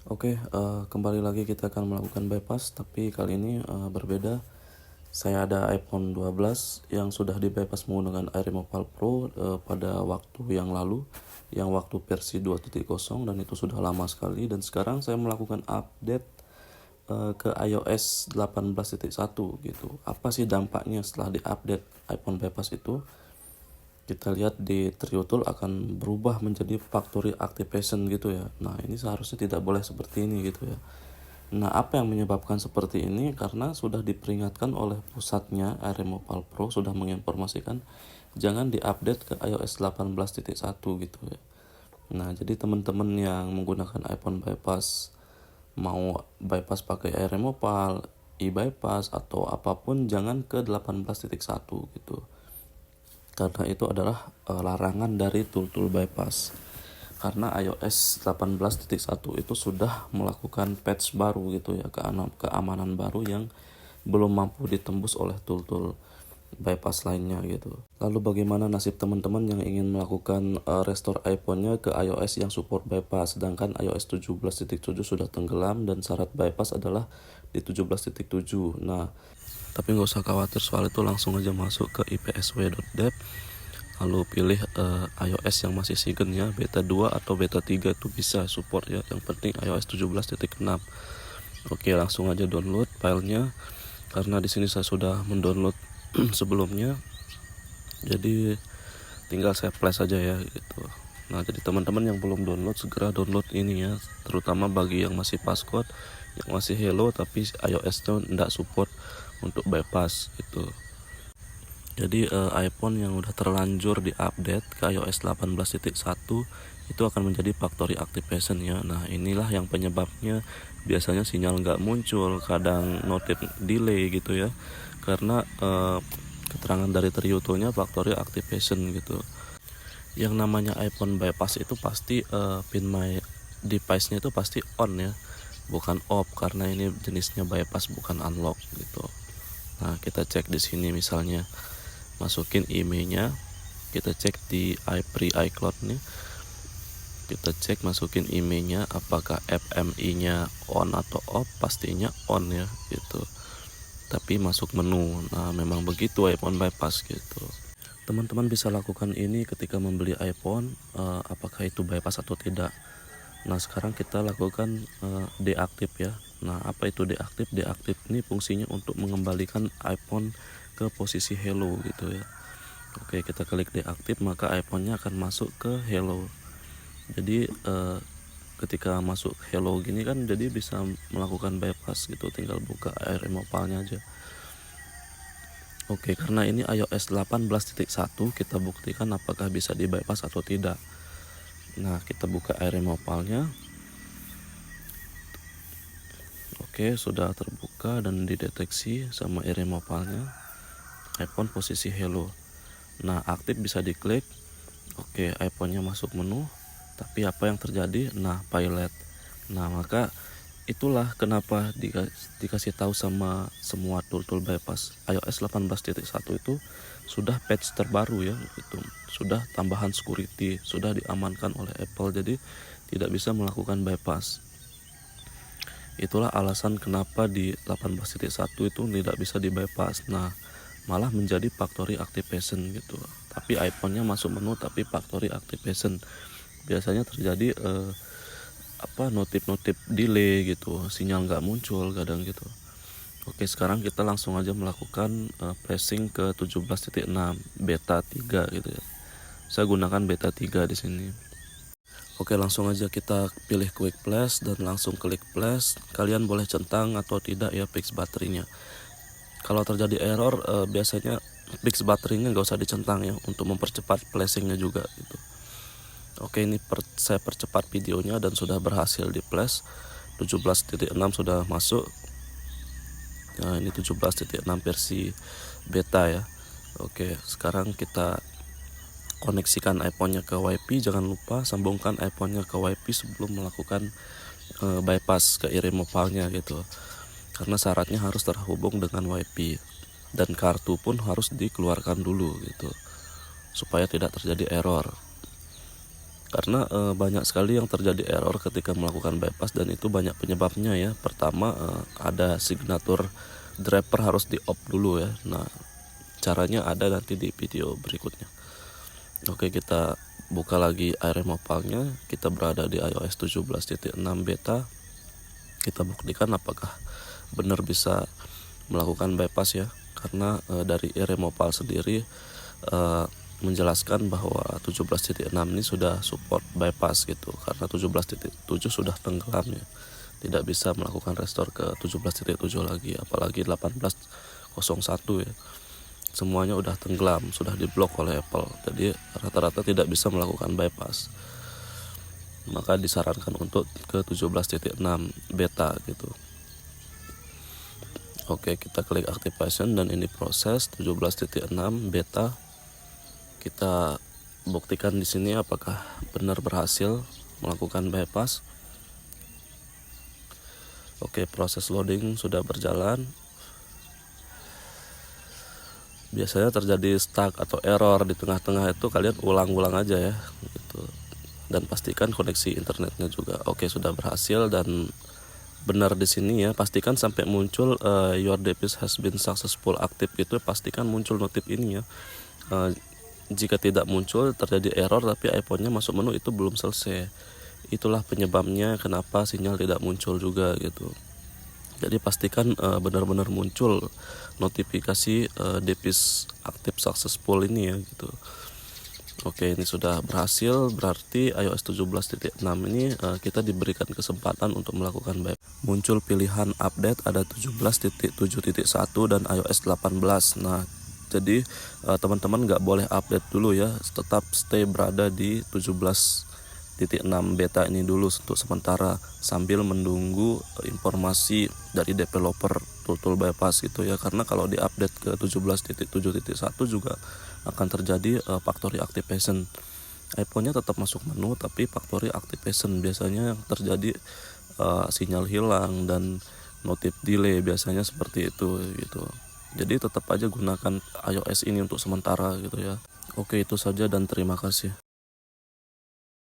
Kembali lagi kita akan melakukan bypass, tapi kali ini berbeda. Saya ada iPhone 12 yang sudah di bypass menggunakan iRemoval Pro pada waktu yang lalu, yang waktu versi 2.0, dan itu sudah lama sekali. Dan sekarang saya melakukan update ke iOS 18.1 gitu. Apa sih dampaknya setelah diupdate iPhone bypass itu? Kita lihat di Trio Tool akan berubah menjadi factory activation gitu ya. Nah, ini seharusnya tidak boleh seperti ini gitu ya. Nah, apa yang menyebabkan seperti ini? Karena sudah diperingatkan oleh pusatnya, iRemoval Pro sudah menginformasikan jangan diupdate ke iOS 18.1 gitu ya. Nah, jadi teman-teman yang menggunakan iPhone bypass, mau bypass pakai iRemoval, e-bypass atau apapun, jangan ke 18.1 gitu. Karena itu adalah larangan dari tool bypass. Karena iOS 18.1 itu sudah melakukan patch baru gitu ya, keamanan baru yang belum mampu ditembus oleh tool bypass lainnya gitu. Lalu bagaimana nasib teman-teman yang ingin melakukan restore iPhone-nya ke iOS yang support bypass, sedangkan iOS 17.7 sudah tenggelam dan syarat bypass adalah di 17.7. Nah, tapi nggak usah khawatir soal itu, langsung aja masuk ke ipsw.dev, lalu pilih iOS yang masih Sigen ya, beta 2 atau beta 3 itu bisa support ya, yang penting iOS 17.6. Oke, langsung aja download filenya, karena di sini saya sudah mendownload sebelumnya, jadi tinggal saya flash saja ya gitu. Nah, jadi teman-teman yang belum download segera download ini ya, terutama bagi yang masih passcode, yang masih hello tapi iOS-nya tidak support untuk bypass gitu. Jadi iPhone yang udah terlanjur diupdate ke iOS 18.1 itu akan menjadi factory activation ya. Nah, inilah yang penyebabnya biasanya sinyal nggak muncul, kadang notif delay gitu ya, karena keterangan dari Triotonya factory activation gitu. Yang namanya iPhone bypass itu pasti pin my device-nya itu pasti on ya, bukan off, karena ini jenisnya bypass bukan unlock gitu. Nah, kita cek di sini misalnya, masukin emailnya, kita cek di iCloud nih, kita cek masukin emailnya apakah FMI-nya on atau off, pastinya on ya gitu. Tapi masuk menu. Nah, memang begitu iPhone bypass gitu. Teman-teman bisa lakukan ini ketika membeli iPhone, apakah itu bypass atau tidak. Nah, sekarang kita lakukan deaktif ya. Nah, apa itu deaktif? Deaktif ini fungsinya untuk mengembalikan iPhone ke posisi hello gitu ya. Oke, kita klik deaktif, maka iPhone-nya akan masuk ke hello. Jadi ketika masuk hello gini kan, jadi bisa melakukan bypass gitu, tinggal buka iRemoval-nya aja. Oke, karena ini iOS 18.1, kita buktikan apakah bisa di bypass atau tidak. Nah, kita buka iRemoval-nya. Oke, sudah terbuka dan dideteksi sama iRemoval-nya. iPhone posisi hello. Nah, aktif bisa diklik. Oke, iPhone-nya masuk menu. Tapi apa yang terjadi? Nah, pilot. Nah, maka itulah kenapa dikasih tahu sama semua tool bypass, iOS 18.1 itu sudah patch terbaru ya, itu sudah tambahan security, sudah diamankan oleh Apple, jadi tidak bisa melakukan bypass. Itulah alasan kenapa di 18.1 itu tidak bisa di bypass. Nah, malah menjadi factory activation gitu. Tapi iPhone-nya masuk menu tapi factory activation. Biasanya terjadi notif delay gitu, sinyal nggak muncul kadang gitu. Oke, sekarang kita langsung aja melakukan flashing ke 17.6 beta 3 gitu ya. Saya gunakan beta 3 di sini. Oke, langsung aja kita pilih quick flash dan langsung klik flash. Kalian boleh centang atau tidak ya fix baterainya. Kalau terjadi error biasanya fix baterainya nggak usah dicentang ya, untuk mempercepat flashingnya juga gitu. Oke, ini saya percepat videonya dan sudah berhasil di flash. 17.6 sudah masuk. Nah, ini 17.6 versi beta ya. Oke, sekarang kita koneksikan iPhone-nya ke WiFi. Jangan lupa sambungkan iPhone-nya ke WiFi sebelum melakukan bypass ke iRemoval-nya gitu. Karena syaratnya harus terhubung dengan WiFi, dan kartu pun harus dikeluarkan dulu gitu, supaya tidak terjadi error. karena banyak sekali yang terjadi error ketika melakukan bypass, dan itu banyak penyebabnya ya. Pertama, ada signature driver harus di off dulu ya. Nah, caranya ada nanti di video berikutnya. Oke, kita buka lagi iRemove file-nya. Kita berada di iOS 17.6 beta. Kita buktikan apakah benar bisa melakukan bypass ya, karena dari iRemove file sendiri menjelaskan bahwa 17.6 ini sudah support bypass gitu, karena 17.7 sudah tenggelam ya, tidak bisa melakukan restore ke 17.7 lagi, apalagi 18.01 ya, semuanya udah tenggelam, sudah diblok oleh Apple, jadi rata-rata tidak bisa melakukan bypass. Maka disarankan untuk ke 17.6 beta gitu. Oke, kita klik activation dan ini proses 17.6 beta. Kita buktikan di sini apakah benar berhasil melakukan bypass. Oke, proses loading sudah berjalan. Biasanya terjadi stuck atau error di tengah-tengah, itu kalian ulang-ulang aja ya gitu. Dan pastikan koneksi internetnya juga oke, sudah berhasil dan benar di sini ya. Pastikan sampai muncul your device has been successful active, itu pastikan muncul notif ini ya. Jika tidak muncul, terjadi error tapi iPhone-nya masuk menu, itu belum selesai. Itulah penyebabnya kenapa sinyal tidak muncul juga gitu. Jadi pastikan benar-benar muncul notifikasi device active successful ini ya gitu. Oke, ini sudah berhasil, berarti iOS 17.6 ini kita diberikan kesempatan untuk melakukan bypass. Muncul pilihan update, ada 17.7.1 dan iOS 18. Nah, jadi teman-teman nggak boleh update dulu ya, tetap stay berada di 17.6 beta ini dulu untuk sementara, sambil menunggu informasi dari developer tool bypass gitu ya, karena kalau di update ke 17.7.1 juga akan terjadi factory activation. iPhone-nya tetap masuk menu tapi factory activation biasanya yang terjadi, sinyal hilang dan notif delay, biasanya seperti itu gitu. Jadi tetap aja gunakan iOS ini untuk sementara gitu ya. Oke, itu saja dan terima kasih.